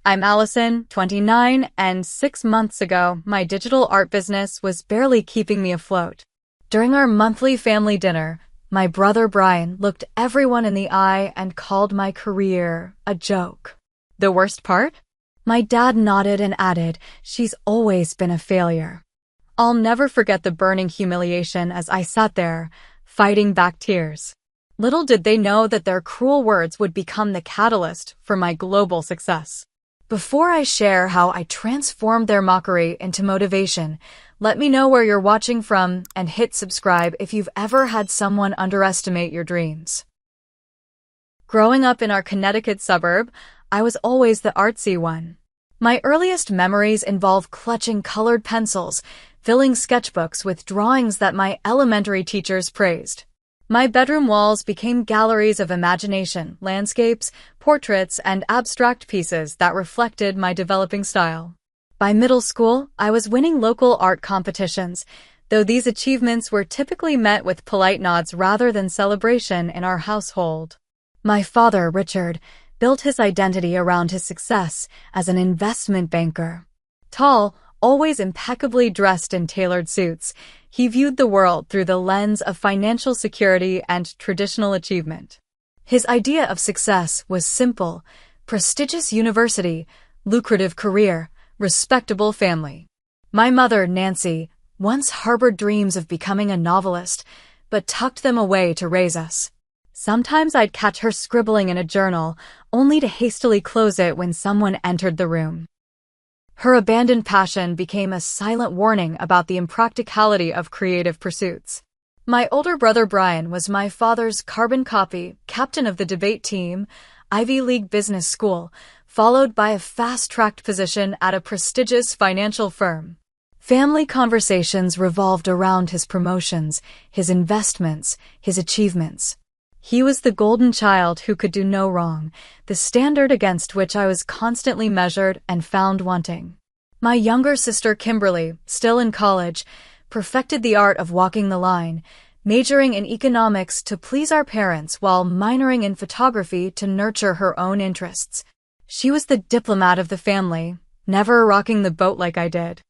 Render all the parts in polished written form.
I'm Allison, 29, and 6 months ago, my digital art business was barely keeping me afloat. During our monthly family dinner, my brother Brian looked everyone in the eye and called my career a joke. The worst part? My dad nodded and added, "She's always been a failure." I'll never forget the burning humiliation as I sat there, fighting back tears. Little did they know that their cruel words would become the catalyst for my global success. Before I share how I transformed their mockery into motivation, let me know where you're watching from and hit subscribe if you've ever had someone underestimate your dreams. Growing up in our Connecticut suburb, I was always the artsy one. My earliest memories involve clutching colored pencils, filling sketchbooks with drawings that my elementary teachers praised. My bedroom walls became galleries of imagination, landscapes, portraits, and abstract pieces that reflected my developing style. By middle school, I was winning local art competitions, though these achievements were typically met with polite nods rather than celebration in our household. My father, Richard, built his identity around his success as an investment banker. Tall, always impeccably dressed in tailored suits, he viewed the world through the lens of financial security and traditional achievement. His idea of success was simple: prestigious university, lucrative career, respectable family. My mother, Nancy, once harbored dreams of becoming a novelist, but tucked them away to raise us. Sometimes I'd catch her scribbling in a journal, only to hastily close it when someone entered the room. Her abandoned passion became a silent warning about the impracticality of creative pursuits. My older brother Brian was my father's carbon copy, captain of the debate team, Ivy League business school, followed by a fast-tracked position at a prestigious financial firm. Family conversations revolved around his promotions, his investments, his achievements. He was the golden child who could do no wrong, the standard against which I was constantly measured and found wanting. My younger sister Kimberly, still in college, perfected the art of walking the line, majoring in economics to please our parents while minoring in photography to nurture her own interests. She was the diplomat of the family, never rocking the boat like I did.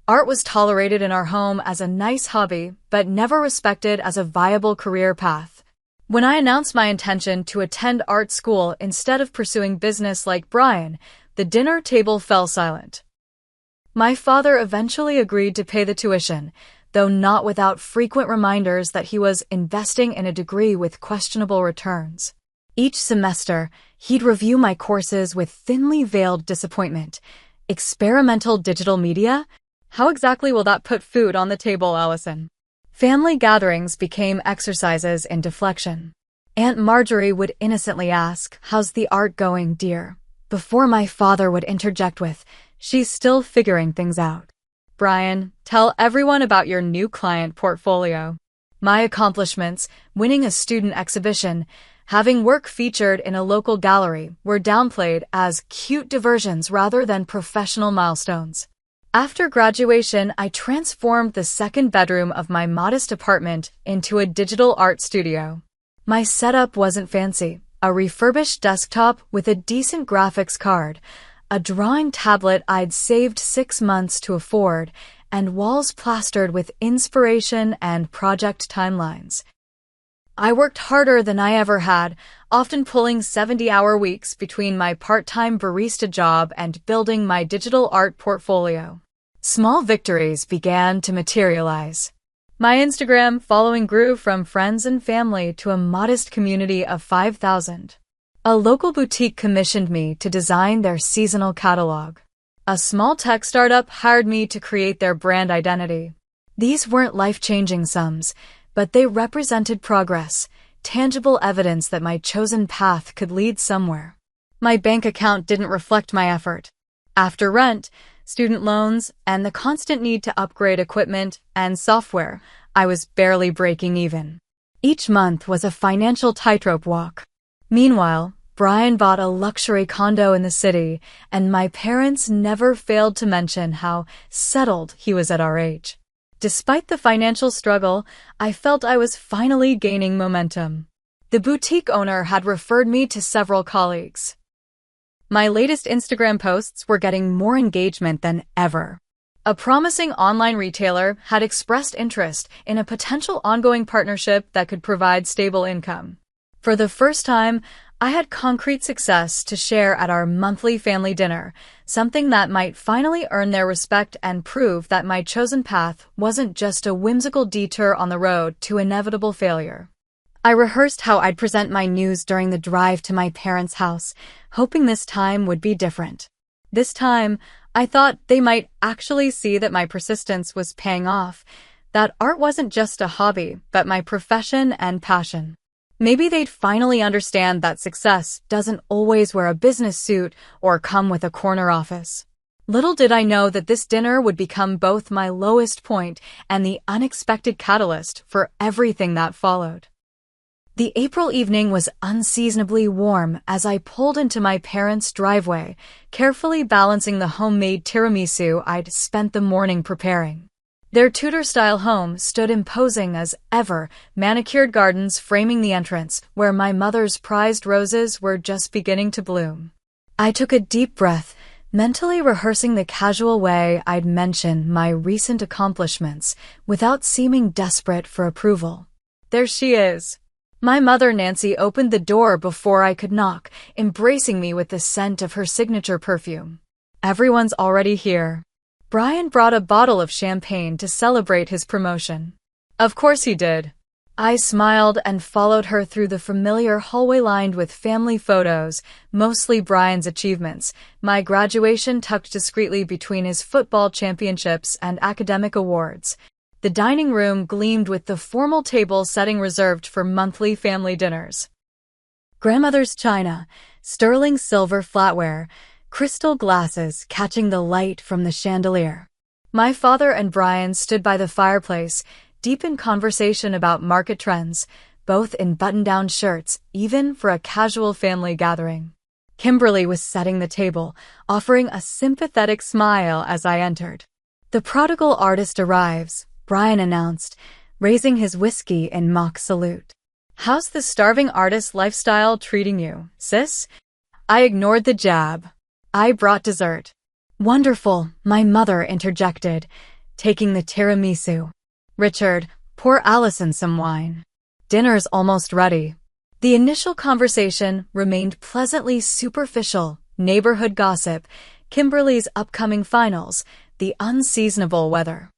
Art was tolerated in our home as a nice hobby, but never respected as a viable career path. When I announced my intention to attend art school instead of pursuing business like Brian, the dinner table fell silent. My father eventually agreed to pay the tuition, though not without frequent reminders that he was investing in a degree with questionable returns. Each semester, he'd review my courses with thinly veiled disappointment. Experimental digital media? How exactly will that put food on the table, Allison? Family gatherings became exercises in deflection. Aunt Marjorie would innocently ask, "How's the art going, dear?" before my father would interject with, "She's still figuring things out." Brian, tell everyone about your new client portfolio. My accomplishments, winning a student exhibition, having work featured in a local gallery, were downplayed as cute diversions rather than professional milestones. After graduation, I transformed the second bedroom of my modest apartment into a digital art studio. My setup wasn't fancy: a refurbished desktop with a decent graphics card, a drawing tablet I'd saved 6 months to afford, and walls plastered with inspiration and project timelines. I worked harder than I ever had, often pulling 70-hour weeks between my part-time barista job and building my digital art portfolio. Small victories began to materialize. My Instagram following grew from friends and family to a modest community of 5,000. A local boutique commissioned me to design their seasonal catalog. A small tech startup hired me to create their brand identity. These weren't life-changing sums, but they represented progress, tangible evidence that my chosen path could lead somewhere. My bank account didn't reflect my effort. After rent, student loans, and the constant need to upgrade equipment and software, I was barely breaking even. Each month was a financial tightrope walk. Meanwhile, Brian bought a luxury condo in the city, and my parents never failed to mention how settled he was at our age. Despite the financial struggle, I felt I was finally gaining momentum. The boutique owner had referred me to several colleagues. My latest Instagram posts were getting more engagement than ever. A promising online retailer had expressed interest in a potential ongoing partnership that could provide stable income. For the first time, I had concrete success to share at our monthly family dinner, something that might finally earn their respect and prove that my chosen path wasn't just a whimsical detour on the road to inevitable failure. I rehearsed how I'd present my news during the drive to my parents' house, hoping this time would be different. This time, I thought they might actually see that my persistence was paying off, that art wasn't just a hobby, but my profession and passion. Maybe they'd finally understand that success doesn't always wear a business suit or come with a corner office. Little did I know that this dinner would become both my lowest point and the unexpected catalyst for everything that followed. The April evening was unseasonably warm as I pulled into my parents' driveway, carefully balancing the homemade tiramisu I'd spent the morning preparing. Their Tudor-style home stood imposing as ever, manicured gardens framing the entrance, where my mother's prized roses were just beginning to bloom. I took a deep breath, mentally rehearsing the casual way I'd mention my recent accomplishments without seeming desperate for approval. There she is. My mother, Nancy, opened the door before I could knock, embracing me with the scent of her signature perfume. Everyone's already here. Brian brought a bottle of champagne to celebrate his promotion. Of course he did. I smiled and followed her through the familiar hallway lined with family photos, mostly Brian's achievements, my graduation tucked discreetly between his football championships and academic awards. The dining room gleamed with the formal table setting reserved for monthly family dinners. Grandmother's china, sterling silver flatware, crystal glasses catching the light from the chandelier. My father and Brian stood by the fireplace, deep in conversation about market trends, both in button-down shirts, even for a casual family gathering. Kimberly was setting the table, offering a sympathetic smile as I entered. The prodigal artist arrives, Brian announced, raising his whiskey in mock salute. How's the starving artist lifestyle treating you, sis? I ignored the jab. I brought dessert. Wonderful, my mother interjected, taking the tiramisu. Richard, pour Allison some wine. Dinner's almost ready. The initial conversation remained pleasantly superficial, neighborhood gossip, Kimberly's upcoming finals, the unseasonable weather.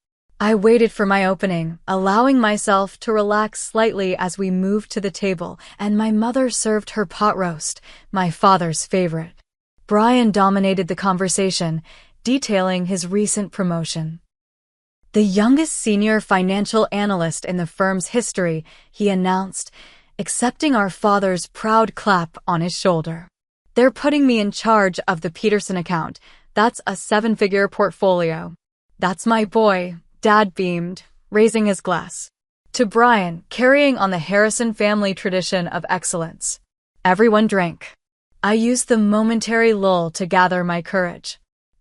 I waited for my opening, allowing myself to relax slightly as we moved to the table, and my mother served her pot roast, my father's favorite. Brian dominated the conversation, detailing his recent promotion. The youngest senior financial analyst in the firm's history, he announced, accepting our father's proud clap on his shoulder. They're putting me in charge of the Peterson account. That's a 7-figure portfolio. That's my boy. Dad beamed, raising his glass. To Brian, carrying on the Harrison family tradition of excellence. Everyone drank. I used the momentary lull to gather my courage.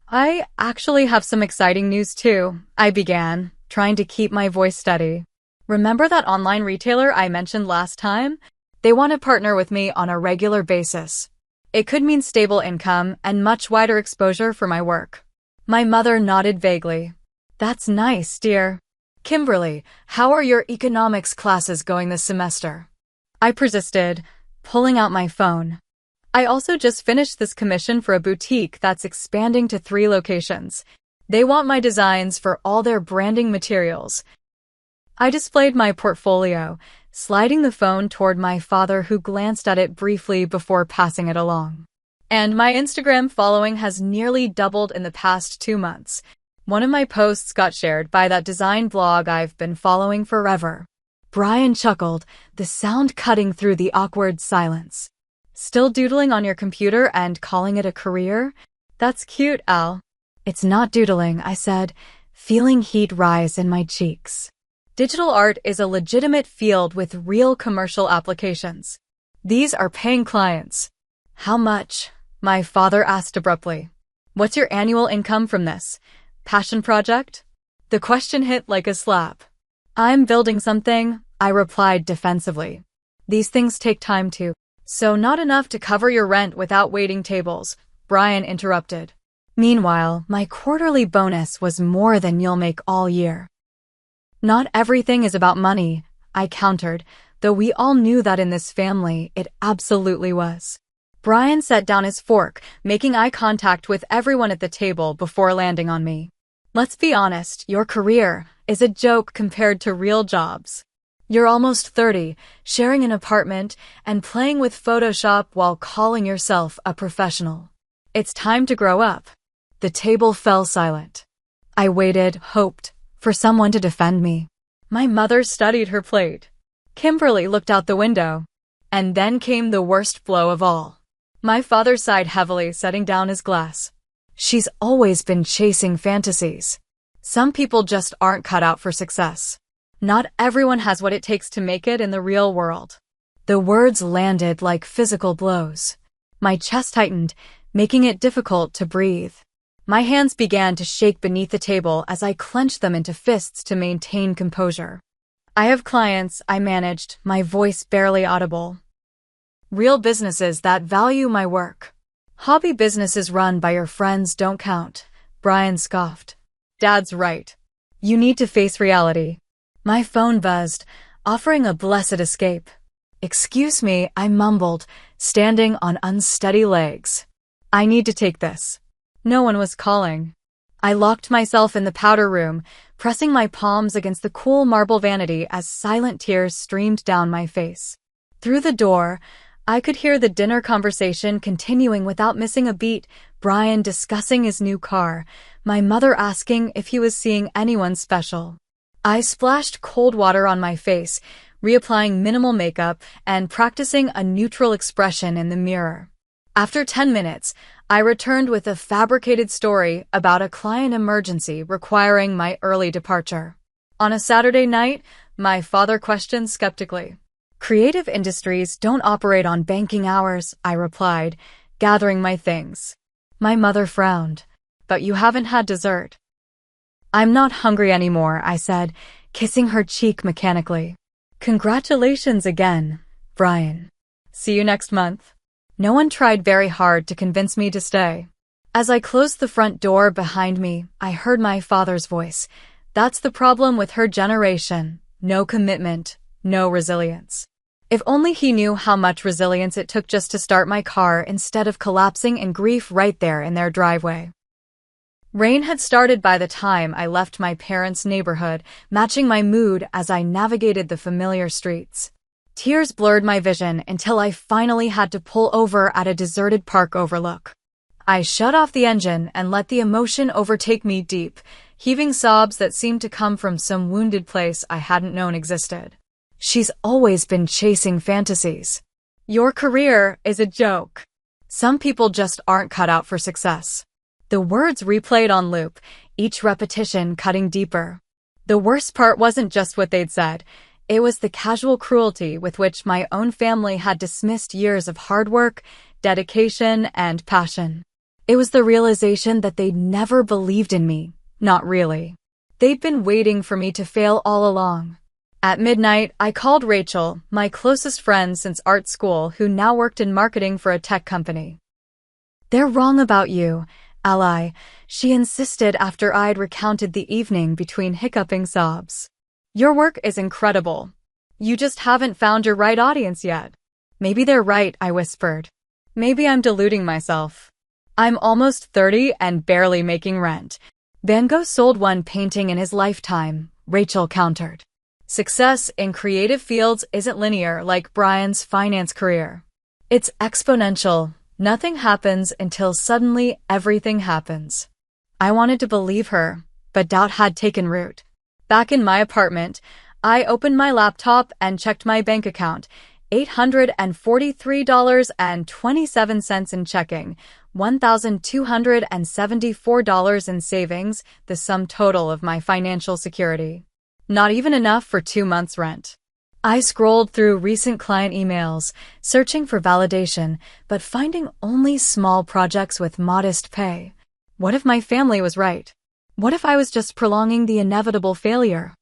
I actually have some exciting news too, I began, trying to keep my voice steady. Remember that online retailer I mentioned last time? They want to partner with me on a regular basis. It could mean stable income and much wider exposure for my work. My mother nodded vaguely. That's nice, dear. Kimberly, how are your economics classes going this semester? I persisted, pulling out my phone. I also just finished this commission for a boutique that's expanding to 3 locations. They want my designs for all their branding materials. I displayed my portfolio, sliding the phone toward my father, who glanced at it briefly before passing it along. And my Instagram following has nearly doubled in the past 2 months. One of my posts got shared by that design blog I've been following forever. Brian chuckled, the sound cutting through the awkward silence. Still doodling on your computer and calling it a career? That's cute, Al. It's not doodling, I said, feeling heat rise in my cheeks. Digital art is a legitimate field with real commercial applications. These are paying clients. How much? My father asked abruptly. What's your annual income from this passion project? The question hit like a slap. I'm building something, I replied defensively. These things take time too. So not enough to cover your rent without waiting tables. Brian interrupted. Meanwhile, my quarterly bonus was more than you'll make all year. Not everything is about money, I countered, though we all knew that in this family it absolutely was. Brian set down his fork, making eye contact with everyone at the table before landing on me. Let's be honest, your career is a joke compared to real jobs. You're almost 30, sharing an apartment, and playing with Photoshop while calling yourself a professional. It's time to grow up. The table fell silent. I waited, hoped, for someone to defend me. My mother studied her plate. Kimberly looked out the window. And then came the worst blow of all. My father sighed heavily, setting down his glass. She's always been chasing fantasies. Some people just aren't cut out for success. Not everyone has what it takes to make it in the real world. The words landed like physical blows. My chest tightened, making it difficult to breathe. My hands began to shake beneath the table as I clenched them into fists to maintain composure. I have clients, I managed, my voice barely audible. Real businesses that value my work. Hobby businesses run by your friends don't count, Brian scoffed. Dad's right. You need to face reality. My phone buzzed, offering a blessed escape. Excuse me, I mumbled, standing on unsteady legs. I need to take this. No one was calling. I locked myself in the powder room, pressing my palms against the cool marble vanity as silent tears streamed down my face. Through the door, I could hear the dinner conversation continuing without missing a beat, Brian discussing his new car, my mother asking if he was seeing anyone special. I splashed cold water on my face, reapplying minimal makeup and practicing a neutral expression in the mirror. After 10 minutes, I returned with a fabricated story about a client emergency requiring my early departure. On a Saturday night, my father questioned skeptically. Creative industries don't operate on banking hours, I replied, gathering my things. My mother frowned. But you haven't had dessert. I'm not hungry anymore, I said, kissing her cheek mechanically. Congratulations again, Brian. See you next month. No one tried very hard to convince me to stay. As I closed the front door behind me, I heard my father's voice. That's the problem with her generation. No commitment, no resilience. If only he knew how much resilience it took just to start my car instead of collapsing in grief right there in their driveway. Rain had started by the time I left my parents' neighborhood, matching my mood as I navigated the familiar streets. Tears blurred my vision until I finally had to pull over at a deserted park overlook. I shut off the engine and let the emotion overtake me deep, heaving sobs that seemed to come from some wounded place I hadn't known existed. She's always been chasing fantasies. Your career is a joke. Some people just aren't cut out for success. The words replayed on loop, each repetition cutting deeper. The worst part wasn't just what they'd said. It was the casual cruelty with which my own family had dismissed years of hard work, dedication, and passion. It was the realization that they'd never believed in me. Not really. They'd been waiting for me to fail all along. At midnight, I called Rachel, my closest friend since art school, who now worked in marketing for a tech company. They're wrong about you, Ally, she insisted after I'd recounted the evening between hiccuping sobs. Your work is incredible. You just haven't found your right audience yet. Maybe they're right, I whispered. Maybe I'm deluding myself. I'm almost 30 and barely making rent. Van Gogh sold one painting in his lifetime, Rachel countered. Success in creative fields isn't linear like Brian's finance career. It's exponential. Nothing happens until suddenly everything happens. I wanted to believe her, but doubt had taken root. Back in my apartment, I opened my laptop and checked my bank account. $843.27 in checking, $1,274 in savings, the sum total of my financial security. Not even enough for 2 months' rent. I scrolled through recent client emails, searching for validation, but finding only small projects with modest pay. What if my family was right? What if I was just prolonging the inevitable failure?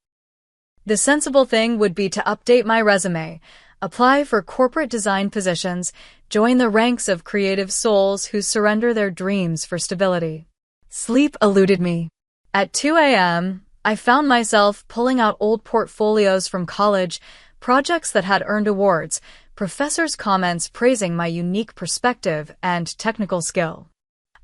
The sensible thing would be to update my resume. apply for corporate design positions, join the ranks of creative souls who surrender their dreams for stability. Sleep eluded me. At 2 a.m., I found myself pulling out old portfolios from college, projects that had earned awards, professors' comments praising my unique perspective and technical skill.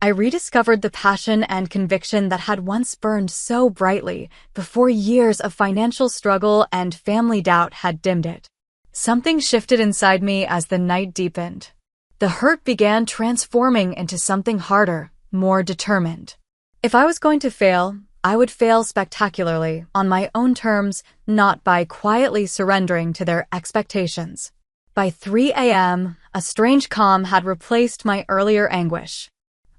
I rediscovered the passion and conviction that had once burned so brightly before years of financial struggle and family doubt had dimmed it. Something shifted inside me as the night deepened. The hurt began transforming into something harder, more determined. If I was going to fail, I would fail spectacularly, on my own terms, not by quietly surrendering to their expectations. By 3 a.m., a strange calm had replaced my earlier anguish.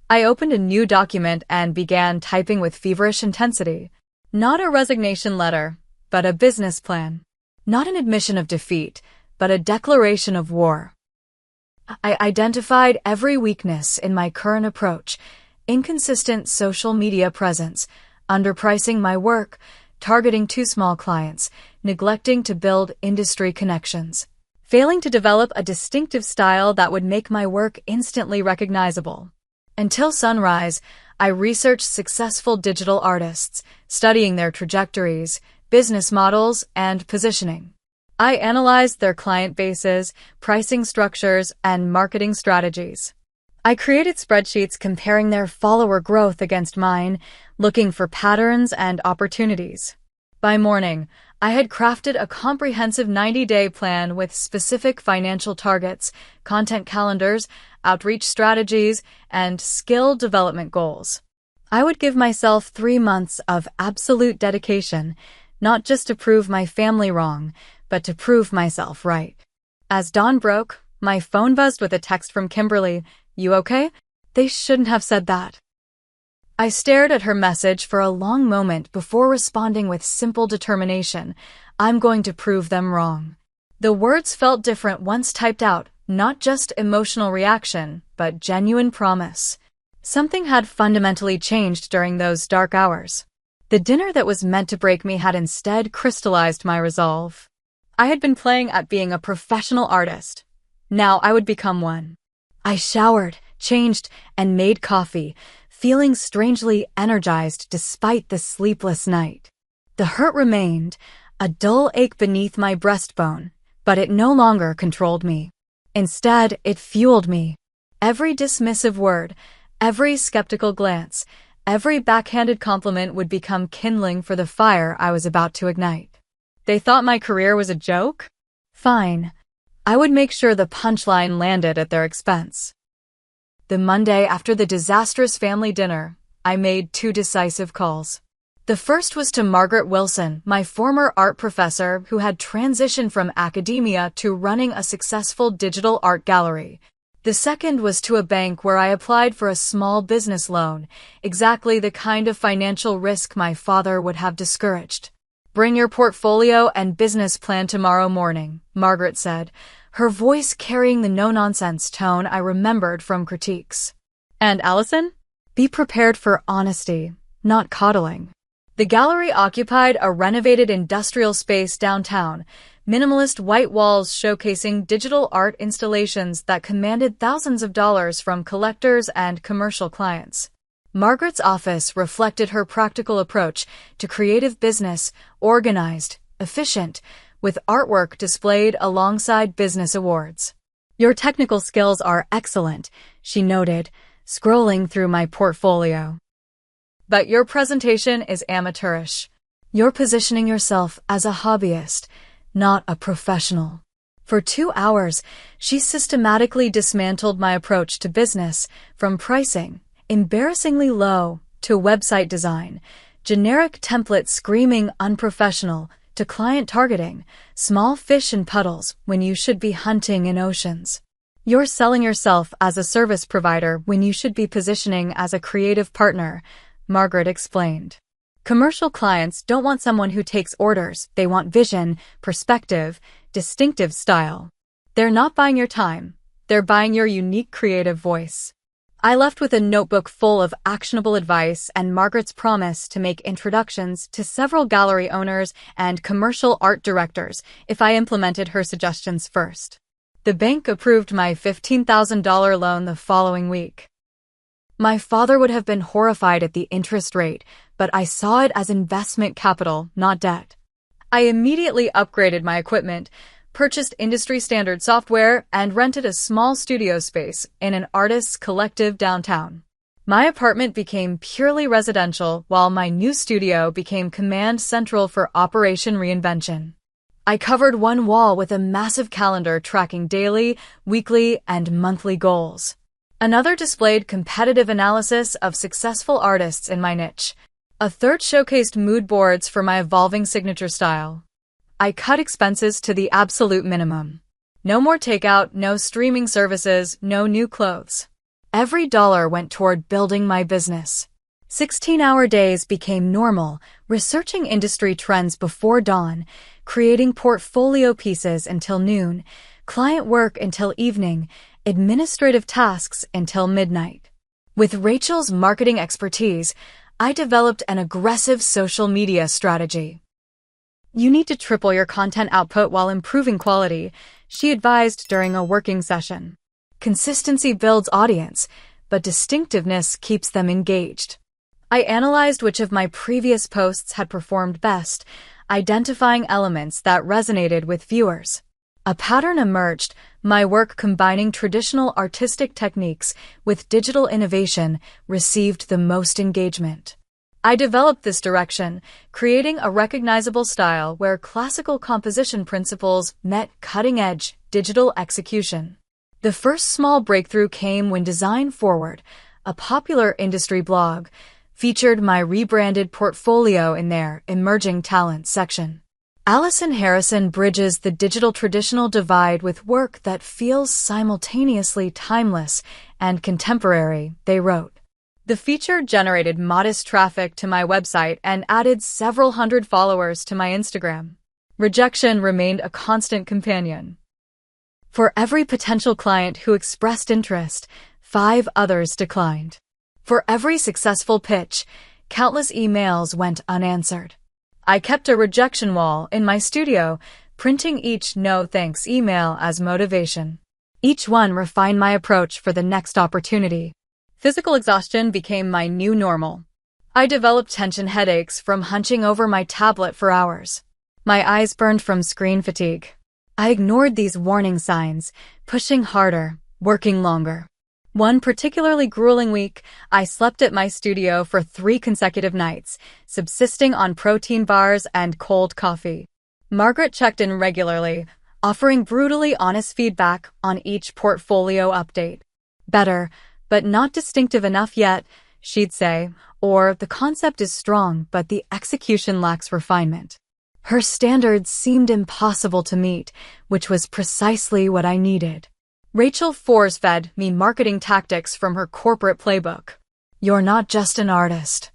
I opened a new document and began typing with feverish intensity. Not a resignation letter, but a business plan. Not an admission of defeat, but a declaration of war. I identified every weakness in my current approach: inconsistent social media presence, underpricing my work, targeting too small clients, neglecting to build industry connections, failing to develop a distinctive style that would make my work instantly recognizable. Until sunrise, I researched successful digital artists, studying their trajectories, business models, and positioning. I analyzed their client bases, pricing structures, and marketing strategies. I created spreadsheets comparing their follower growth against mine, looking for patterns and opportunities. By morning, I had crafted a comprehensive 90-day plan with specific financial targets, content calendars, outreach strategies, and skill development goals. I would give myself 3 months of absolute dedication, not just to prove my family wrong, but to prove myself right. As dawn broke, my phone buzzed with a text from Kimberly. "You okay?" They shouldn't have said that. I stared at her message for a long moment before responding with simple determination. I'm going to prove them wrong. The words felt different once typed out, not just emotional reaction, but genuine promise. Something had fundamentally changed during those dark hours. The dinner that was meant to break me had instead crystallized my resolve. I had been playing at being a professional artist. Now I would become one. I showered, changed, and made coffee, feeling strangely energized despite the sleepless night. The hurt remained, a dull ache beneath my breastbone, but it no longer controlled me. Instead, it fueled me. Every dismissive word, every skeptical glance, every backhanded compliment would become kindling for the fire I was about to ignite. They thought my career was a joke? Fine. I would make sure the punchline landed at their expense. The Monday after the disastrous family dinner, I made 2 decisive calls. The first was to Margaret Wilson, my former art professor who had transitioned from academia to running a successful digital art gallery. The second was to a bank where I applied for a small business loan, exactly the kind of financial risk my father would have discouraged. "Bring your portfolio and business plan tomorrow morning," Margaret said, her voice carrying the no-nonsense tone I remembered from critiques. "And Allison? Be prepared for honesty, not coddling." The gallery occupied a renovated industrial space downtown, minimalist white walls showcasing digital art installations that commanded thousands of dollars from collectors and commercial clients. Margaret's office reflected her practical approach to creative business, organized, efficient, with artwork displayed alongside business awards. "Your technical skills are excellent," she noted, scrolling through my portfolio. "But your presentation is amateurish. You're positioning yourself as a hobbyist, not a professional." For 2 hours, she systematically dismantled my approach to business, from pricing, embarrassingly low, to website design, generic templates screaming unprofessional, to client targeting, small fish in puddles when you should be hunting in oceans. "You're selling yourself as a service provider when you should be positioning as a creative partner," Margaret explained. "Commercial clients don't want someone who takes orders. They want vision, perspective, distinctive style. They're not buying your time. They're buying your unique creative voice." I left with a notebook full of actionable advice and Margaret's promise to make introductions to several gallery owners and commercial art directors if I implemented her suggestions first. The bank approved my $15,000 loan the following week. My father would have been horrified at the interest rate, but I saw it as investment capital, not debt. I immediately upgraded my equipment, purchased industry-standard software, and rented a small studio space in an artist's collective downtown. My apartment became purely residential, while my new studio became command central for Operation Reinvention. I covered one wall with a massive calendar tracking daily, weekly, and monthly goals. Another displayed competitive analysis of successful artists in my niche. A third showcased mood boards for my evolving signature style. I cut expenses to the absolute minimum. No more takeout, no streaming services, no new clothes. Every dollar went toward building my business. 16-hour days became normal, researching industry trends before dawn, creating portfolio pieces until noon, client work until evening, administrative tasks until midnight. With Rachel's marketing expertise, I developed an aggressive social media strategy. You need to triple your content output while improving quality, she advised during a working session. Consistency builds audience, but distinctiveness keeps them engaged. I analyzed which of my previous posts had performed best, identifying elements that resonated with viewers. A pattern emerged, my work combining traditional artistic techniques with digital innovation received the most engagement. I developed this direction, creating a recognizable style where classical composition principles met cutting-edge digital execution. The first small breakthrough came when Design Forward, a popular industry blog, featured my rebranded portfolio in their Emerging Talent section. Allison Harrison bridges the digital traditional divide with work that feels simultaneously timeless and contemporary, they wrote. The feature generated modest traffic to my website and added several hundred followers to my Instagram. Rejection remained a constant companion. For every potential client who expressed interest, 5 others declined. For every successful pitch, countless emails went unanswered. I kept a rejection wall in my studio, printing each no thanks email as motivation. Each one refined my approach for the next opportunity. Physical exhaustion became my new normal. I developed tension headaches from hunching over my tablet for hours. My eyes burned from screen fatigue. I ignored these warning signs, pushing harder, working longer. One particularly grueling week, I slept at my studio for 3 consecutive nights, subsisting on protein bars and cold coffee. Margaret checked in regularly, offering brutally honest feedback on each portfolio update. Better, but not distinctive enough yet, she'd say, or the concept is strong but the execution lacks refinement. Her standards seemed impossible to meet, which was precisely what I needed. Rachel force-fed me marketing tactics from her corporate playbook. You're not just an artist.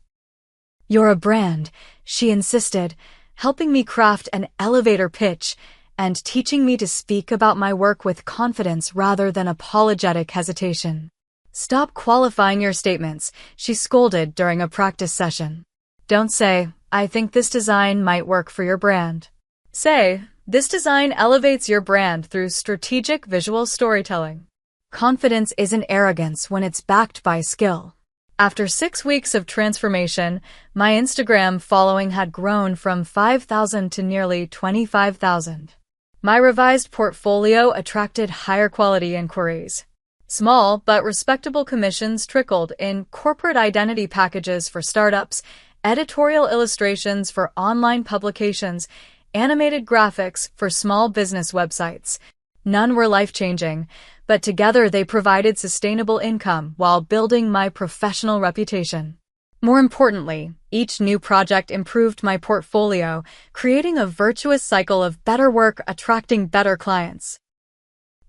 You're a brand, she insisted, helping me craft an elevator pitch and teaching me to speak about my work with confidence rather than apologetic hesitation. Stop qualifying your statements, she scolded during a practice session. Don't say, I think this design might work for your brand. Say, this design elevates your brand through strategic visual storytelling. Confidence isn't arrogance when it's backed by skill. After 6 weeks of transformation, my Instagram following had grown from 5,000 to nearly 25,000. My revised portfolio attracted higher quality inquiries. Small but respectable commissions trickled in corporate identity packages for startups, editorial illustrations for online publications, animated graphics for small business websites. None were life-changing, but together they provided sustainable income while building my professional reputation. More importantly, each new project improved my portfolio, creating a virtuous cycle of better work attracting better clients.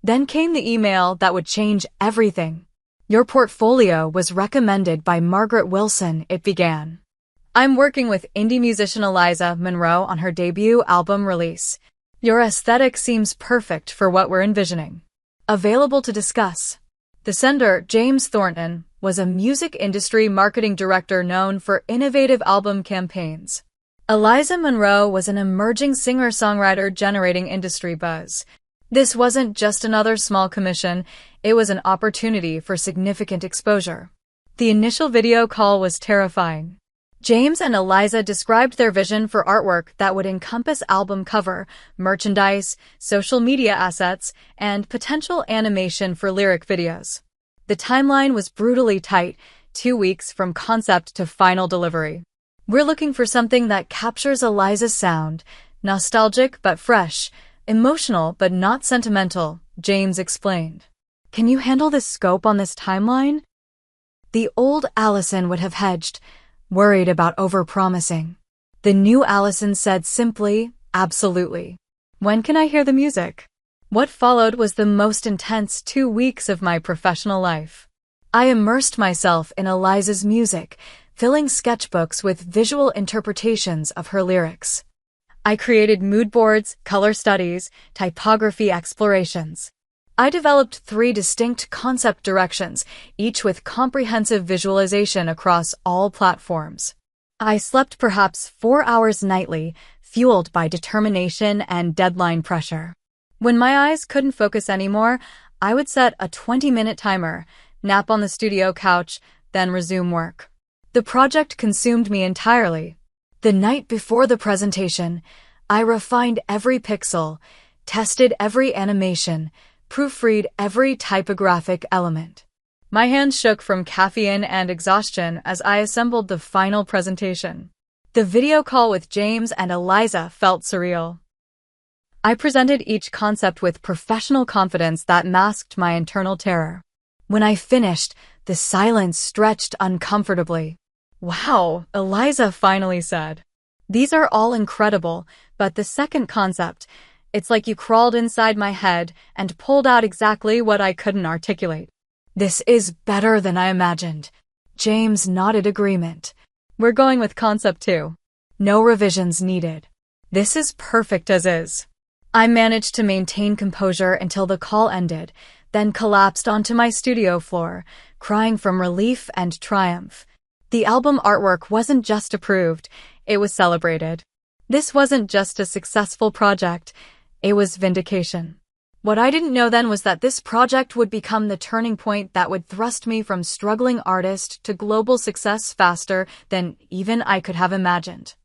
Then came the email that would change everything. Your portfolio was recommended by Margaret Wilson, it began. I'm working with indie musician Eliza Monroe on her debut album release. Your aesthetic seems perfect for what we're envisioning. Available to discuss. The sender, James Thornton, was a music industry marketing director known for innovative album campaigns. Eliza Monroe was an emerging singer-songwriter generating industry buzz. This wasn't just another small commission, it was an opportunity for significant exposure. The initial video call was terrifying. James and Eliza described their vision for artwork that would encompass album cover, merchandise, social media assets, and potential animation for lyric videos. The timeline was brutally tight, 2 weeks from concept to final delivery. We're looking for something that captures Eliza's sound, nostalgic but fresh, emotional but not sentimental, James explained. Can you handle the scope on this timeline? The old Allison would have hedged, worried about overpromising. The new Allison said simply, absolutely. When can I hear the music? What followed was the most intense 2 weeks of my professional life. I immersed myself in Eliza's music, filling sketchbooks with visual interpretations of her lyrics. I created mood boards, color studies, typography explorations. I developed 3 distinct concept directions, each with comprehensive visualization across all platforms. I slept perhaps 4 hours nightly, fueled by determination and deadline pressure. When my eyes couldn't focus anymore, I would set a 20-minute timer, nap on the studio couch, then resume work. The project consumed me entirely. The night before the presentation, I refined every pixel, tested every animation, proofread every typographic element. My hands shook from caffeine and exhaustion as I assembled the final presentation. The video call with James and Eliza felt surreal. I presented each concept with professional confidence that masked my internal terror. When I finished, the silence stretched uncomfortably. Wow, Eliza finally said. These are all incredible, but the second concept, it's like you crawled inside my head and pulled out exactly what I couldn't articulate. This is better than I imagined. James nodded agreement. We're going with concept 2. No revisions needed. This is perfect as is. I managed to maintain composure until the call ended, then collapsed onto my studio floor, crying from relief and triumph. The album artwork wasn't just approved, it was celebrated. This wasn't just a successful project, it was vindication. What I didn't know then was that this project would become the turning point that would thrust me from struggling artist to global success faster than even I could have imagined.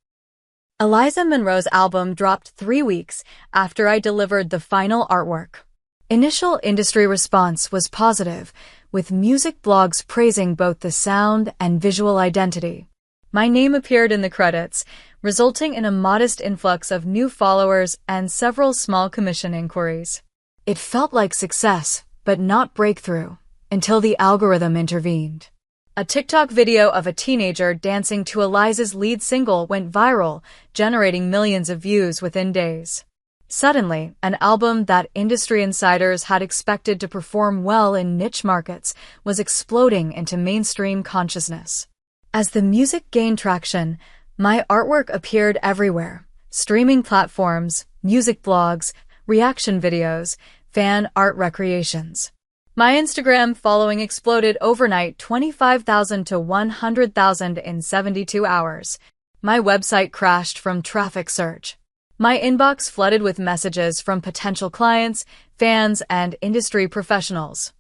Eliza Monroe's album dropped 3 weeks after I delivered the final artwork. Initial industry response was positive, with music blogs praising both the sound and visual identity. My name appeared in the credits, resulting in a modest influx of new followers and several small commission inquiries. It felt like success, but not breakthrough, until the algorithm intervened. A TikTok video of a teenager dancing to Eliza's lead single went viral, generating millions of views within days. Suddenly, an album that industry insiders had expected to perform well in niche markets was exploding into mainstream consciousness. As the music gained traction, my artwork appeared everywhere: streaming platforms, music blogs, reaction videos, fan art recreations. My Instagram following exploded overnight, 25,000 to 100,000 in 72 hours. My website crashed from traffic surge. My inbox flooded with messages from potential clients, fans, and industry professionals.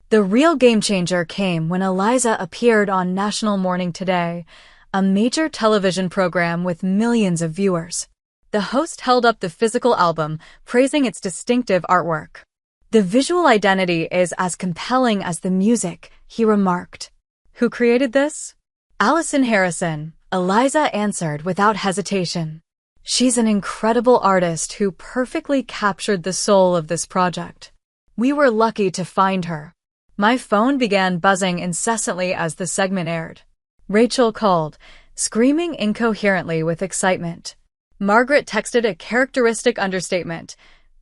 The real game changer came when Eliza appeared on National Morning Today, a major television program with millions of viewers. The host held up the physical album, praising its distinctive artwork. The visual identity is as compelling as the music, he remarked. Who created this? Allison Harrison, Eliza answered without hesitation. She's an incredible artist who perfectly captured the soul of this project. We were lucky to find her. My phone began buzzing incessantly as the segment aired. Rachel called, screaming incoherently with excitement. Margaret texted a characteristic understatement.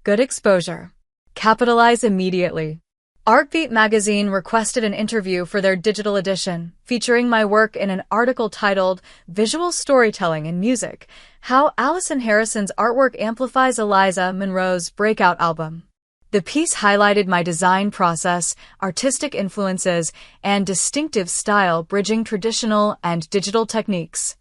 Good exposure. Capitalize immediately. Artbeat magazine requested an interview for their digital edition, featuring my work in an article titled Visual Storytelling in Music: How Allison Harrison's Artwork Amplifies Eliza Monroe's Breakout Album. The piece highlighted my design process, artistic influences, and distinctive style bridging traditional and digital techniques.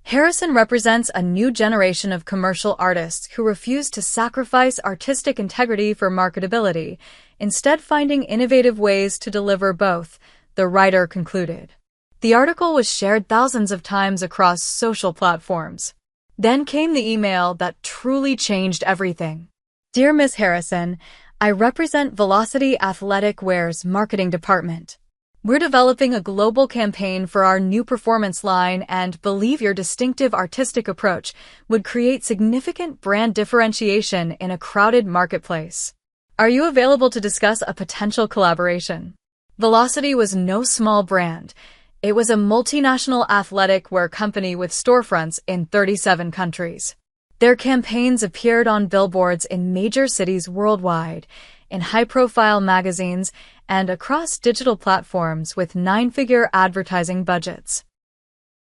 Harrison represents a new generation of commercial artists who refuse to sacrifice artistic integrity for marketability, instead finding innovative ways to deliver both, the writer concluded. The article was shared thousands of times across social platforms. Then came the email that truly changed everything. Dear Ms. Harrison, I represent Velocity Athletic Wear's marketing department. We're developing a global campaign for our new performance line and believe your distinctive artistic approach would create significant brand differentiation in a crowded marketplace. Are you available to discuss a potential collaboration? Velocity was no small brand. It was a multinational athletic wear company with storefronts in 37 countries. Their campaigns appeared on billboards in major cities worldwide, in high-profile magazines, and across digital platforms with nine-figure advertising budgets.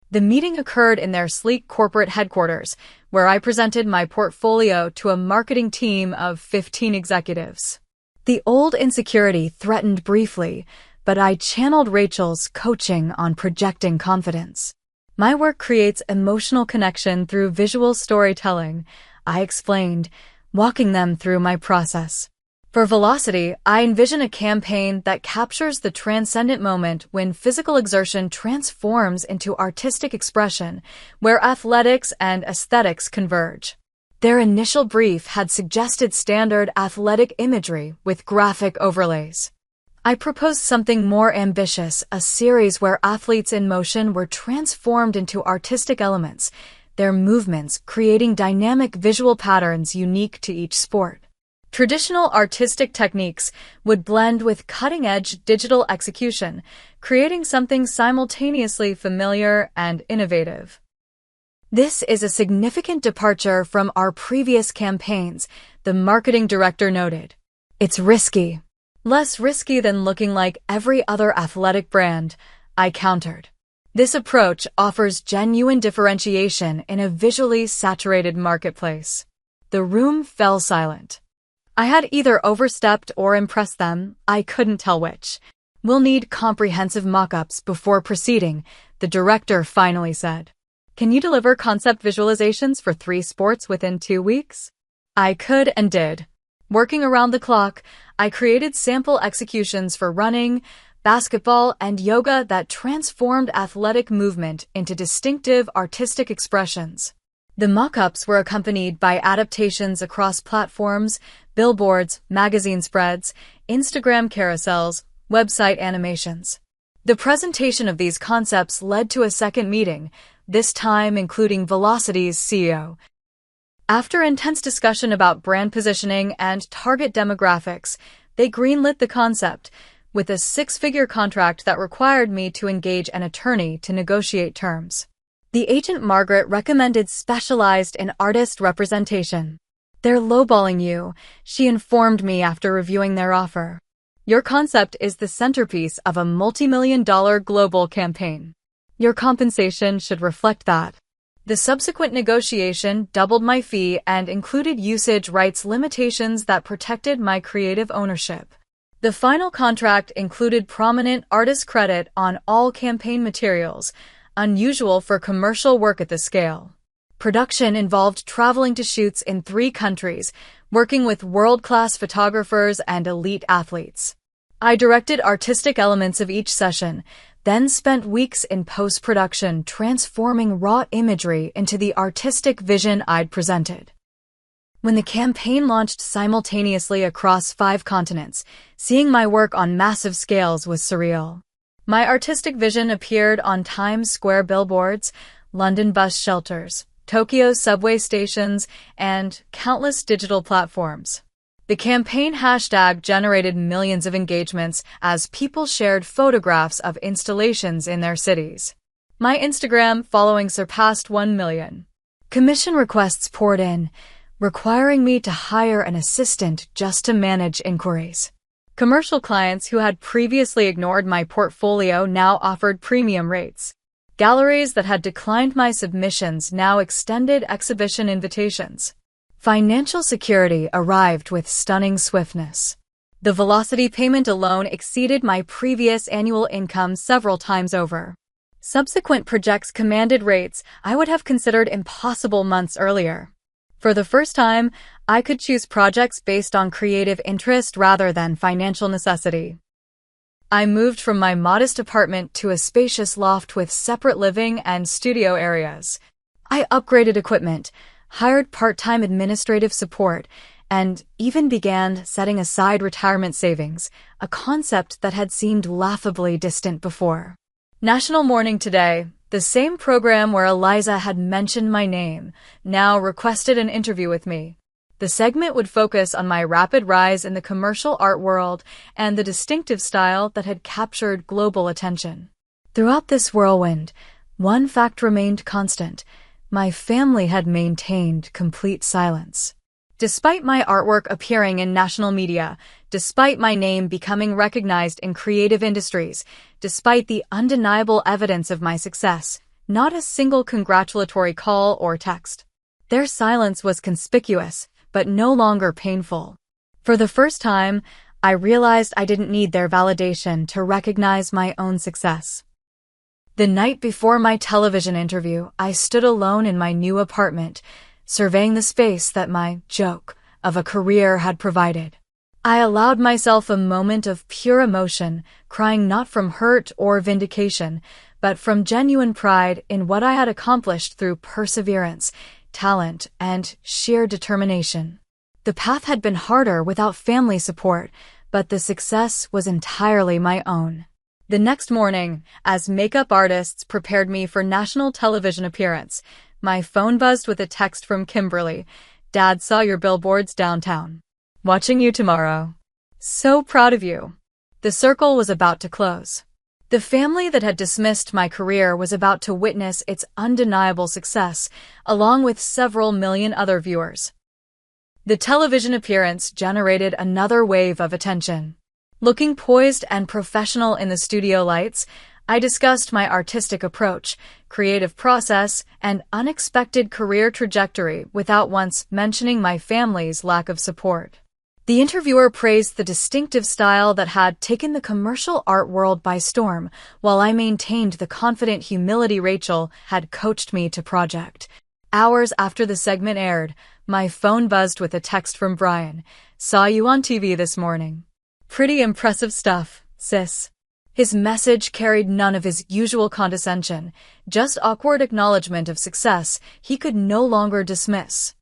The meeting occurred in their sleek corporate headquarters, where I presented my portfolio to a marketing team of 15 executives. The old insecurity threatened briefly, but I channeled Rachel's coaching on projecting confidence. My work creates emotional connection through visual storytelling, I explained, walking them through my process. For Velocity, I envision a campaign that captures the transcendent moment when physical exertion transforms into artistic expression, where athletics and aesthetics converge. Their initial brief had suggested standard athletic imagery with graphic overlays. I proposed something more ambitious, a series where athletes in motion were transformed into artistic elements, their movements creating dynamic visual patterns unique to each sport. Traditional artistic techniques would blend with cutting-edge digital execution, creating something simultaneously familiar and innovative. This is a significant departure from our previous campaigns, the marketing director noted. It's risky. Less risky than looking like every other athletic brand, I countered. This approach offers genuine differentiation in a visually saturated marketplace. The room fell silent. I had either overstepped or impressed them, I couldn't tell which. We'll need comprehensive mock-ups before proceeding, the director finally said. Can you deliver concept visualizations for 3 sports within 2 weeks? I could and did. Working around the clock, I created sample executions for running, basketball, and yoga that transformed athletic movement into distinctive artistic expressions. The mock-ups were accompanied by adaptations across platforms, billboards, magazine spreads, Instagram carousels, website animations. The presentation of these concepts led to a second meeting, this time including Velocity's CEO. After intense discussion about brand positioning and target demographics, they greenlit the concept, with a 6-figure contract that required me to engage an attorney to negotiate terms. The agent Margaret recommended specialized in artist representation. They're lowballing you, she informed me after reviewing their offer. Your concept is the centerpiece of a multi-million-dollar global campaign. Your compensation should reflect that. The subsequent negotiation doubled my fee and included usage rights limitations that protected my creative ownership. The final contract included prominent artist credit on all campaign materials, unusual for commercial work at this scale. Production involved traveling to shoots in 3 countries, working with world-class photographers and elite athletes. I directed artistic elements of each session, then spent weeks in post-production transforming raw imagery into the artistic vision I'd presented. When the campaign launched simultaneously across 5 continents, seeing my work on massive scales was surreal. My artistic vision appeared on Times Square billboards, London bus shelters, Tokyo subway stations, and countless digital platforms. The campaign hashtag generated millions of engagements as people shared photographs of installations in their cities. My Instagram following surpassed 1 million. Commission requests poured in, requiring me to hire an assistant just to manage inquiries. Commercial clients who had previously ignored my portfolio now offered premium rates. Galleries that had declined my submissions now extended exhibition invitations. Financial security arrived with stunning swiftness. The velocity payment alone exceeded my previous annual income several times over. Subsequent projects commanded rates I would have considered impossible months earlier. For the first time, I could choose projects based on creative interest rather than financial necessity. I moved from my modest apartment to a spacious loft with separate living and studio areas. I upgraded equipment, hired part-time administrative support, and even began setting aside retirement savings, a concept that had seemed laughably distant before. National Morning Today, the same program where Eliza had mentioned my name, now requested an interview with me. The segment would focus on my rapid rise in the commercial art world and the distinctive style that had captured global attention. Throughout this whirlwind, one fact remained constant. My family had maintained complete silence. Despite my artwork appearing in national media, despite my name becoming recognized in creative industries, despite the undeniable evidence of my success, not a single congratulatory call or text. Their silence was conspicuous, but no longer painful. For the first time, I realized I didn't need their validation to recognize my own success. The night before my television interview, I stood alone in my new apartment, surveying the space that my joke of a career had provided. I allowed myself a moment of pure emotion, crying not from hurt or vindication, but from genuine pride in what I had accomplished through perseverance, talent, and sheer determination. The path had been harder without family support, but the success was entirely my own. The next morning, as makeup artists prepared me for national television appearance, my phone buzzed with a text from Kimberly. "Dad saw your billboards downtown. Watching you tomorrow. So proud of you." The circle was about to close. The family that had dismissed my career was about to witness its undeniable success, along with several million other viewers. The television appearance generated another wave of attention. Looking poised and professional in the studio lights, I discussed my artistic approach, creative process, and unexpected career trajectory without once mentioning my family's lack of support. The interviewer praised the distinctive style that had taken the commercial art world by storm, while I maintained the confident humility Rachel had coached me to project. Hours after the segment aired, my phone buzzed with a text from Brian. "Saw you on TV this morning. Pretty impressive stuff, sis." His message carried none of his usual condescension, just awkward acknowledgement of success he could no longer dismiss.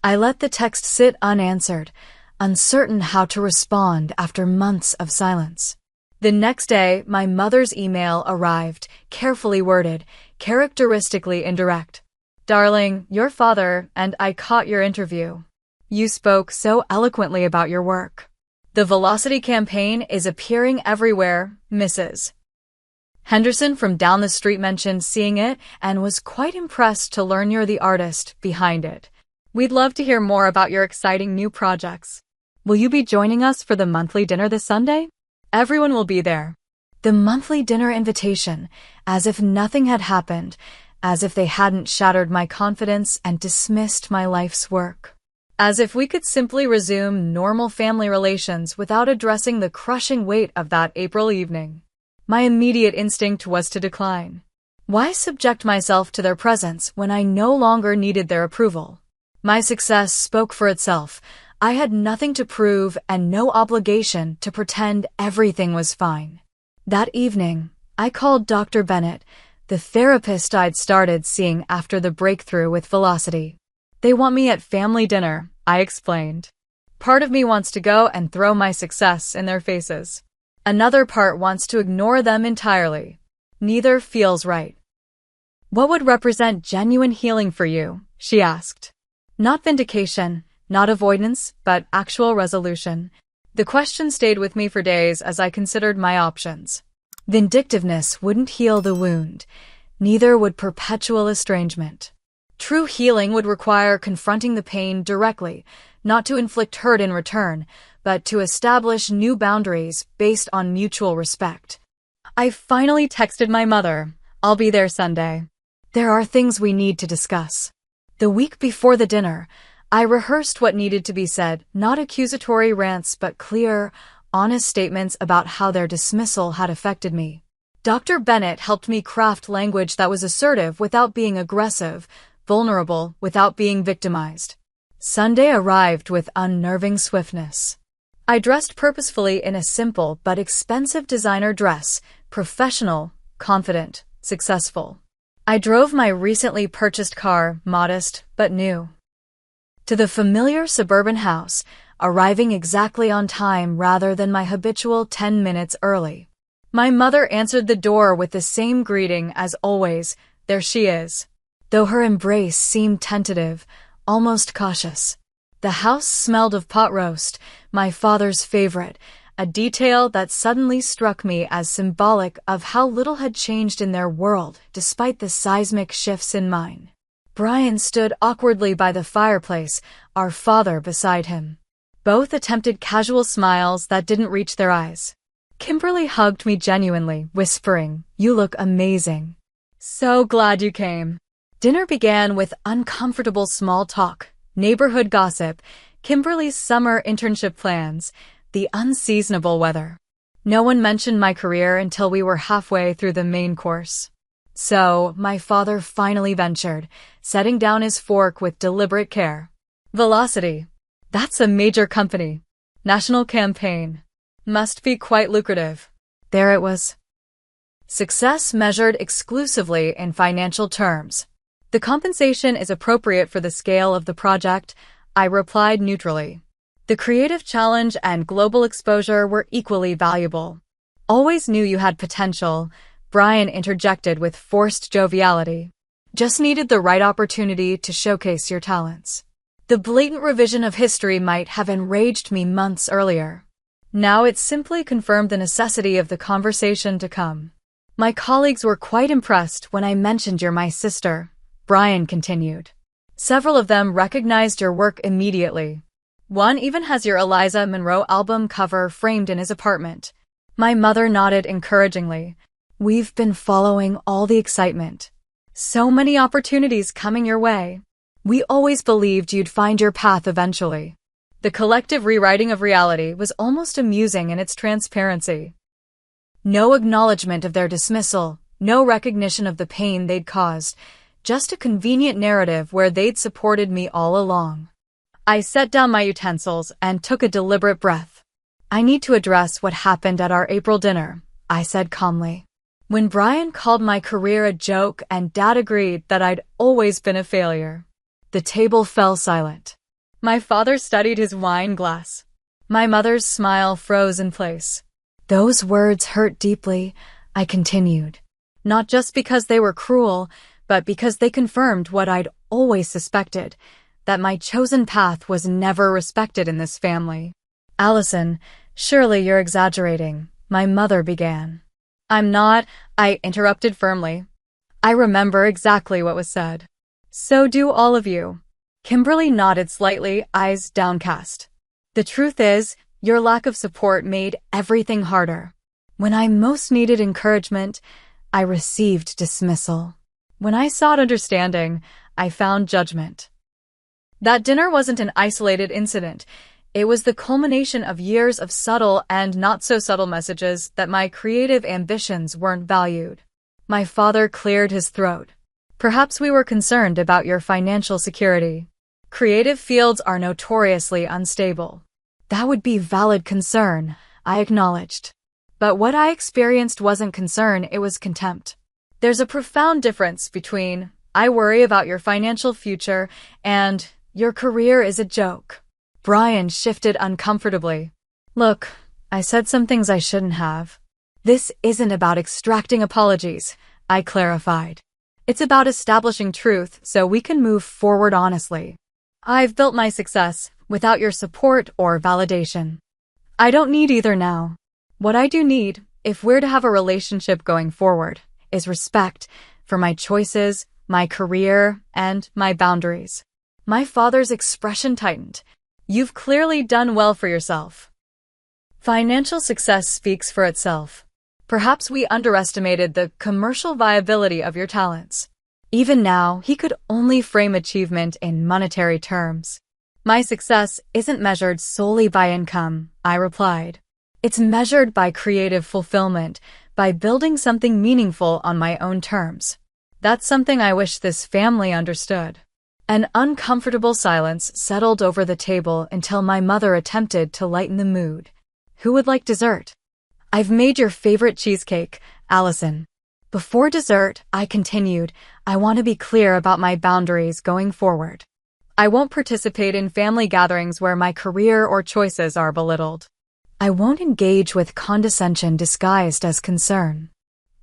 I let the text sit unanswered, uncertain how to respond after months of silence. The next day, my mother's email arrived, carefully worded, characteristically indirect. "Darling, your father and I caught your interview. You spoke so eloquently about your work. The Velocity campaign is appearing everywhere, Mrs. Henderson from down the street mentioned seeing it and was quite impressed to learn you're the artist behind it. We'd love to hear more about your exciting new projects. Will you be joining us for the monthly dinner this Sunday? Everyone will be there." The monthly dinner invitation, as if nothing had happened, as if they hadn't shattered my confidence and dismissed my life's work. As if we could simply resume normal family relations without addressing the crushing weight of that April evening. My immediate instinct was to decline. Why subject myself to their presence when I no longer needed their approval? My success spoke for itself. I had nothing to prove and no obligation to pretend everything was fine. That evening, I called Dr. Bennett, the therapist I'd started seeing after the breakthrough with Velocity. "They want me at family dinner," I explained. "Part of me wants to go and throw my success in their faces. Another part wants to ignore them entirely. Neither feels right." "What would represent genuine healing for you?" she asked. Not vindication, not avoidance, but actual resolution. The question stayed with me for days as I considered my options. Vindictiveness wouldn't heal the wound. Neither would perpetual estrangement. True healing would require confronting the pain directly, not to inflict hurt in return, but to establish new boundaries based on mutual respect. I finally texted my mother. "I'll be there Sunday. There are things we need to discuss." The week before the dinner, I rehearsed what needed to be said, not accusatory rants but clear, honest statements about how their dismissal had affected me. Dr. Bennett helped me craft language that was assertive without being aggressive, vulnerable without being victimized. Sunday arrived with unnerving swiftness. I dressed purposefully in a simple but expensive designer dress, professional, confident, successful. I drove my recently purchased car, modest but new, to the familiar suburban house, arriving exactly on time rather than my habitual 10 minutes early. My mother answered the door with the same greeting as always, "There she is," though her embrace seemed tentative, almost cautious. The house smelled of pot roast, my father's favorite, a detail that suddenly struck me as symbolic of how little had changed in their world despite the seismic shifts in mine. Brian stood awkwardly by the fireplace, our father beside him. Both attempted casual smiles that didn't reach their eyes. Kimberly hugged me genuinely, whispering, "You look amazing. So glad you came." Dinner began with uncomfortable small talk, neighborhood gossip, Kimberly's summer internship plans, the unseasonable weather. No one mentioned my career until we were halfway through the main course. So, my father finally ventured, setting down his fork with deliberate care. "Velocity. That's a major company. National campaign. Must be quite lucrative." There it was. Success measured exclusively in financial terms. "The compensation is appropriate for the scale of the project," I replied neutrally. "The creative challenge and global exposure were equally valuable." "Always knew you had potential," Brian interjected with forced joviality. "Just needed the right opportunity to showcase your talents." The blatant revision of history might have enraged me months earlier. Now it simply confirmed the necessity of the conversation to come. "My colleagues were quite impressed when I mentioned you're my sister," Brian continued. "Several of them recognized your work immediately. One even has your Eliza Monroe album cover framed in his apartment." My mother nodded encouragingly. "We've been following all the excitement. So many opportunities coming your way. We always believed you'd find your path eventually." The collective rewriting of reality was almost amusing in its transparency. No acknowledgement of their dismissal, no recognition of the pain they'd caused, just a convenient narrative where they'd supported me all along. I set down my utensils and took a deliberate breath. "I need to address what happened at our April dinner," I said calmly. "When Brian called my career a joke and Dad agreed that I'd always been a failure." The table fell silent. My father studied his wine glass. My mother's smile froze in place. "Those words hurt deeply," I continued. "Not just because they were cruel, but because they confirmed what I'd always suspected, that my chosen path was never respected in this family." "Allison, surely you're exaggerating," my mother began. "I'm not," I interrupted firmly. "I remember exactly what was said. So do all of you." Kimberly nodded slightly, eyes downcast. "The truth is, your lack of support made everything harder. When I most needed encouragement, I received dismissal. When I sought understanding, I found judgment." That dinner wasn't an isolated incident. It was the culmination of years of subtle and not-so-subtle messages that my creative ambitions weren't valued. My father cleared his throat. "Perhaps we were concerned about your financial security. Creative fields are notoriously unstable." "That would be valid concern," I acknowledged. But what I experienced wasn't concern, it was contempt. There's a profound difference between "I worry about your financial future" and "your career is a joke." Brian shifted uncomfortably. "Look, I said some things I shouldn't have. This isn't about extracting apologies," I clarified. "It's about establishing truth so we can move forward honestly. I've built my success without your support or validation. I don't need either now. What I do need, if we're to have a relationship going forward, is respect for my choices, my career, and my boundaries." My father's expression tightened. "You've clearly done well for yourself. Financial success speaks for itself. Perhaps we underestimated the commercial viability of your talents." Even now, he could only frame achievement in monetary terms. My success isn't measured solely by income, I replied. It's measured by creative fulfillment, by building something meaningful on my own terms. That's something I wish this family understood. An uncomfortable silence settled over the table until my mother attempted to lighten the mood. Who would like dessert? I've made your favorite cheesecake, Allison. Before dessert, I continued, I want to be clear about my boundaries going forward. I won't participate in family gatherings where my career or choices are belittled. I won't engage with condescension disguised as concern.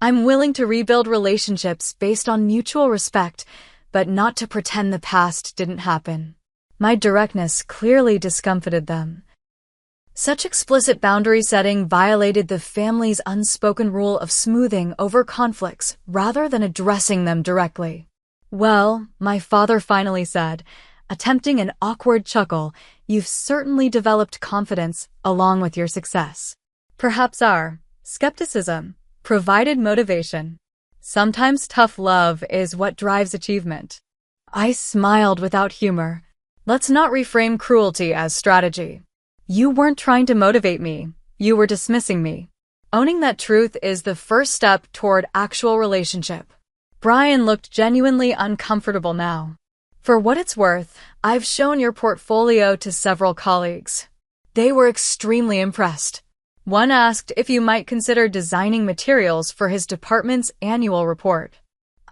I'm willing to rebuild relationships based on mutual respect, but not to pretend the past didn't happen. My directness clearly discomfited them. Such explicit boundary setting violated the family's unspoken rule of smoothing over conflicts rather than addressing them directly. Well, my father finally said, attempting an awkward chuckle, you've certainly developed confidence along with your success. Perhaps our skepticism provided motivation. Sometimes tough love is what drives achievement. I smiled without humor. Let's not reframe cruelty as strategy. You weren't trying to motivate me. You were dismissing me. Owning that truth is the first step toward actual relationship. Brian looked genuinely uncomfortable now. For what it's worth, I've shown your portfolio to several colleagues. They were extremely impressed. One asked if you might consider designing materials for his department's annual report.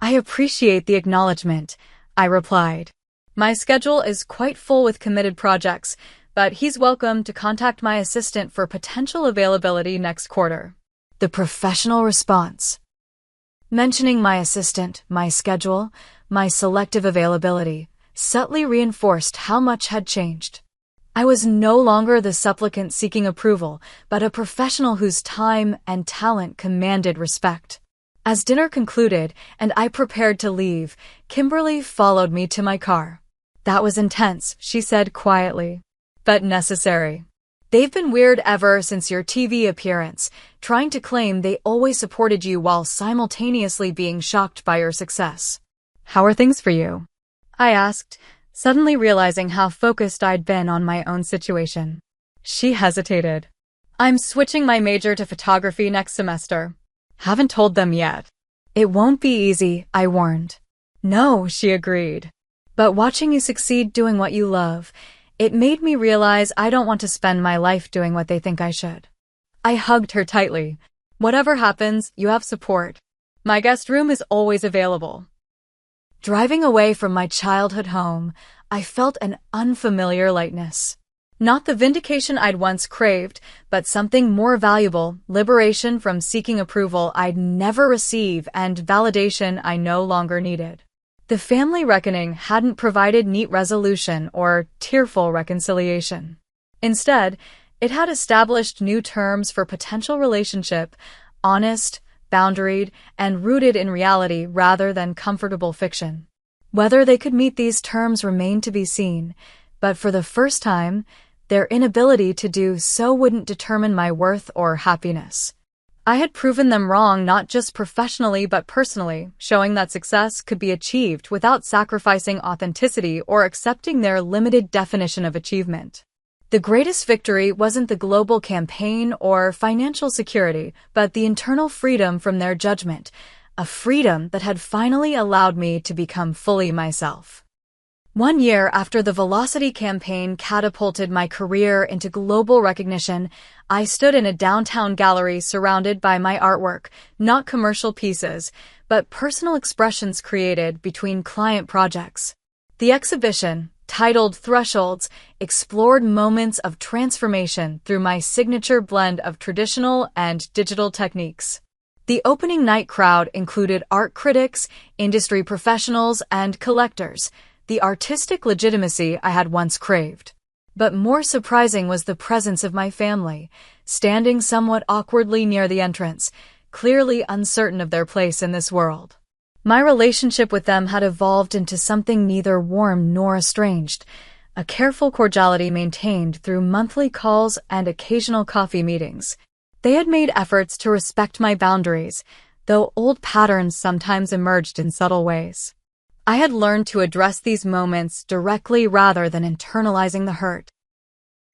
I appreciate the acknowledgement, I replied. My schedule is quite full with committed projects, but he's welcome to contact my assistant for potential availability next quarter. The professional response. Mentioning my assistant, my schedule, my selective availability, subtly reinforced how much had changed. I was no longer the supplicant seeking approval, but a professional whose time and talent commanded respect. As dinner concluded and I prepared to leave, Kimberly followed me to my car. That was intense, she said quietly. But necessary. They've been weird ever since your TV appearance, trying to claim they always supported you while simultaneously being shocked by your success. How are things for you? I asked, suddenly realizing how focused I'd been on my own situation. She hesitated. I'm switching my major to photography next semester. Haven't told them yet. It won't be easy, I warned. No, she agreed. But watching you succeed doing what you love, it made me realize I don't want to spend my life doing what they think I should. I hugged her tightly. Whatever happens, you have support. My guest room is always available. Driving away from my childhood home, I felt an unfamiliar lightness. Not the vindication I'd once craved, but something more valuable, liberation from seeking approval I'd never receive and validation I no longer needed. The family reckoning hadn't provided neat resolution or tearful reconciliation. Instead, it had established new terms for potential relationship, honest, boundaried, and rooted in reality rather than comfortable fiction. Whether they could meet these terms remained to be seen, but for the first time, their inability to do so wouldn't determine my worth or happiness. I had proven them wrong not just professionally but personally, showing that success could be achieved without sacrificing authenticity or accepting their limited definition of achievement. The greatest victory wasn't the global campaign or financial security, but the internal freedom from their judgment, a freedom that had finally allowed me to become fully myself. 1 year after the Velocity campaign catapulted my career into global recognition, I stood in a downtown gallery surrounded by my artwork, not commercial pieces, but personal expressions created between client projects. The exhibition, titled Thresholds, explored moments of transformation through my signature blend of traditional and digital techniques. The opening night crowd included art critics, industry professionals, and collectors, the artistic legitimacy I had once craved. But more surprising was the presence of my family, standing somewhat awkwardly near the entrance, clearly uncertain of their place in this world. My relationship with them had evolved into something neither warm nor estranged, a careful cordiality maintained through monthly calls and occasional coffee meetings. They had made efforts to respect my boundaries, though old patterns sometimes emerged in subtle ways. I had learned to address these moments directly rather than internalizing the hurt.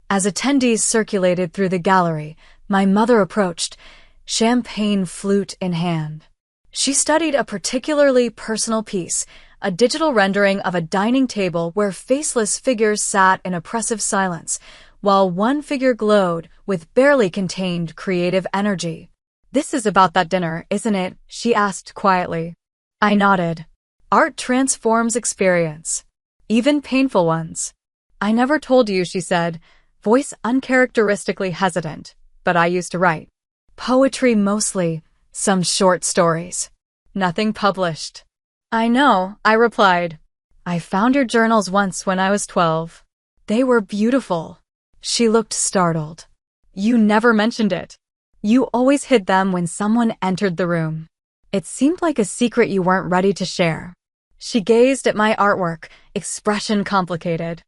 As attendees circulated through the gallery, my mother approached, champagne flute in hand. She studied a particularly personal piece, a digital rendering of a dining table where faceless figures sat in oppressive silence, while one figure glowed with barely contained creative energy. "This is about that dinner, isn't it?" she asked quietly. I nodded. Art transforms experience, even painful ones. "I never told you," she said, voice uncharacteristically hesitant, "but I used to write. Poetry mostly, some short stories. Nothing published." "I know," I replied. "I found your journals once when I was 12. They were beautiful." She looked startled. "You never mentioned it. You always hid them when someone entered the room. It seemed like a secret you weren't ready to share." She gazed at my artwork, expression complicated.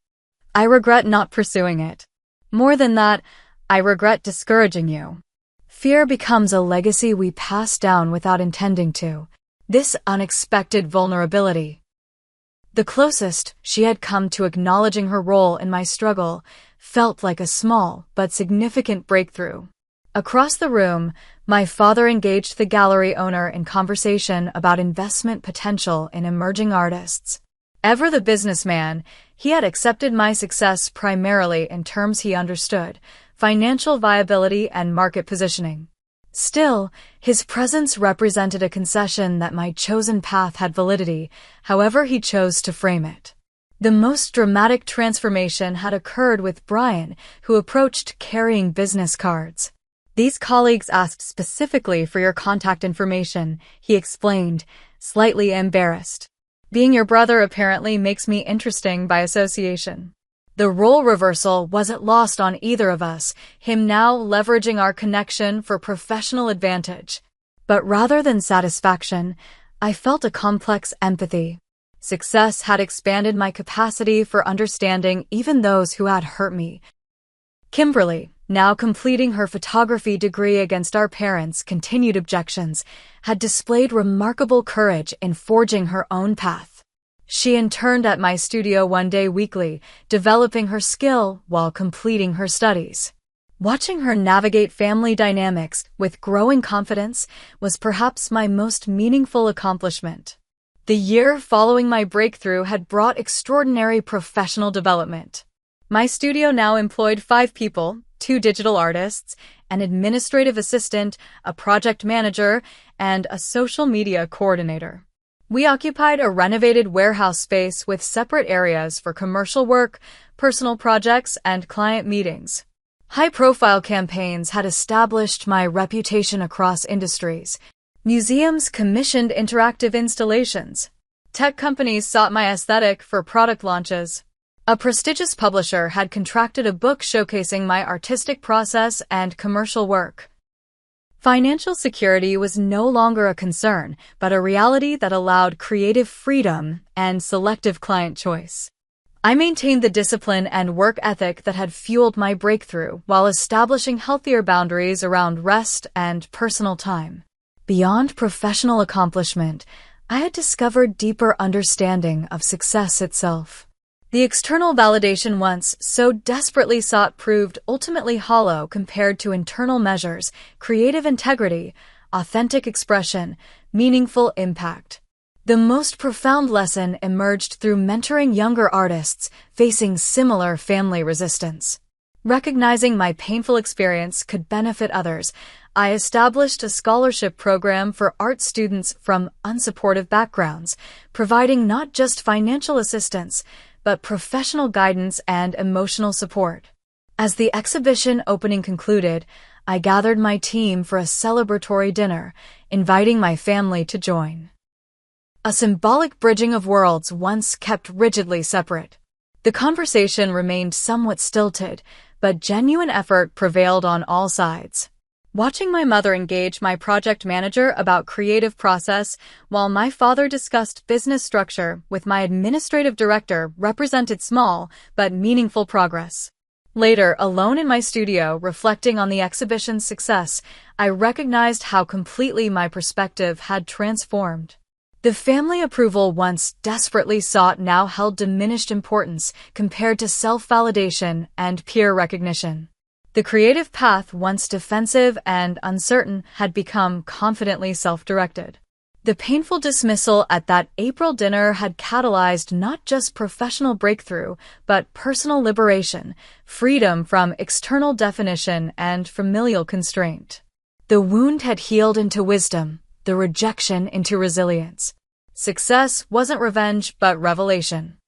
"I regret not pursuing it. More than that, I regret discouraging you." Fear becomes a legacy we pass down without intending to. This unexpected vulnerability. The closest she had come to acknowledging her role in my struggle felt like a small but significant breakthrough. Across the room, my father engaged the gallery owner in conversation about investment potential in emerging artists. Ever the businessman, he had accepted my success primarily in terms he understood: financial viability and market positioning. Still, his presence represented a concession that my chosen path had validity, however he chose to frame it. The most dramatic transformation had occurred with Brian, who approached carrying business cards. "These colleagues asked specifically for your contact information," he explained, slightly embarrassed. "Being your brother apparently makes me interesting by association." The role reversal wasn't lost on either of us, him now leveraging our connection for professional advantage. But rather than satisfaction, I felt a complex empathy. Success had expanded my capacity for understanding even those who had hurt me. Kimberly, now completing her photography degree against our parents' continued objections, had displayed remarkable courage in forging her own path. She interned at my studio one day weekly, developing her skill while completing her studies. Watching her navigate family dynamics with growing confidence was perhaps my most meaningful accomplishment. The year following my breakthrough had brought extraordinary professional development. My studio now employed 5 people, 2 digital artists, an administrative assistant, a project manager, and a social media coordinator. We occupied a renovated warehouse space with separate areas for commercial work, personal projects, and client meetings. High-profile campaigns had established my reputation across industries. Museums commissioned interactive installations. Tech companies sought my aesthetic for product launches. A prestigious publisher had contracted a book showcasing my artistic process and commercial work. Financial security was no longer a concern, but a reality that allowed creative freedom and selective client choice. I maintained the discipline and work ethic that had fueled my breakthrough while establishing healthier boundaries around rest and personal time. Beyond professional accomplishment, I had discovered deeper understanding of success itself. The external validation once so desperately sought proved ultimately hollow compared to internal measures: creative integrity, authentic expression, meaningful impact. The most profound lesson emerged through mentoring younger artists facing similar family resistance. Recognizing my painful experience could benefit others, I established a scholarship program for art students from unsupportive backgrounds, providing not just financial assistance, but professional guidance and emotional support. As the exhibition opening concluded, I gathered my team for a celebratory dinner, inviting my family to join. A symbolic bridging of worlds once kept rigidly separate. The conversation remained somewhat stilted, but genuine effort prevailed on all sides. Watching my mother engage my project manager about creative process, while my father discussed business structure with my administrative director, represented small but meaningful progress. Later, alone in my studio, reflecting on the exhibition's success, I recognized how completely my perspective had transformed. The family approval once desperately sought now held diminished importance compared to self-validation and peer recognition. The creative path, once defensive and uncertain, had become confidently self-directed. The painful dismissal at that April dinner had catalyzed not just professional breakthrough, but personal liberation, freedom from external definition and familial constraint. The wound had healed into wisdom, the rejection into resilience. Success wasn't revenge, but revelation.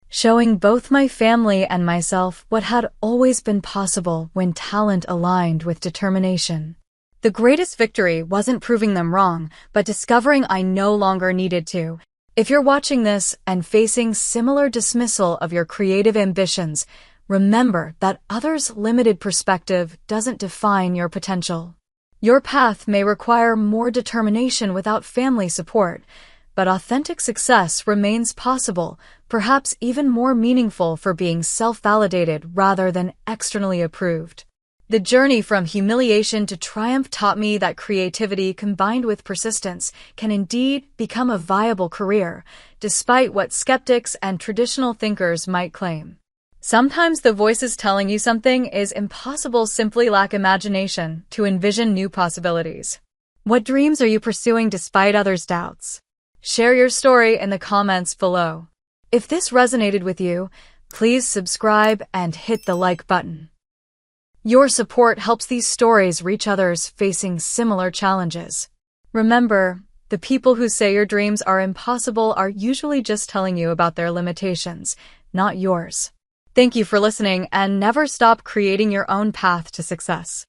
Showing both my family and myself what had always been possible when talent aligned with determination. The greatest victory wasn't proving them wrong, but discovering I no longer needed to. If you're watching this and facing similar dismissal of your creative ambitions, remember that others' limited perspective doesn't define your potential. Your path may require more determination without family support, but authentic success remains possible, perhaps even more meaningful for being self-validated rather than externally approved. The journey from humiliation to triumph taught me that creativity combined with persistence can indeed become a viable career, despite what skeptics and traditional thinkers might claim. Sometimes the voices telling you something is impossible simply lack imagination to envision new possibilities. What dreams are you pursuing despite others' doubts? Share your story in the comments below. If this resonated with you, please subscribe and hit the like button. Your support helps these stories reach others facing similar challenges. Remember, the people who say your dreams are impossible are usually just telling you about their limitations, not yours. Thank you for listening, and never stop creating your own path to success.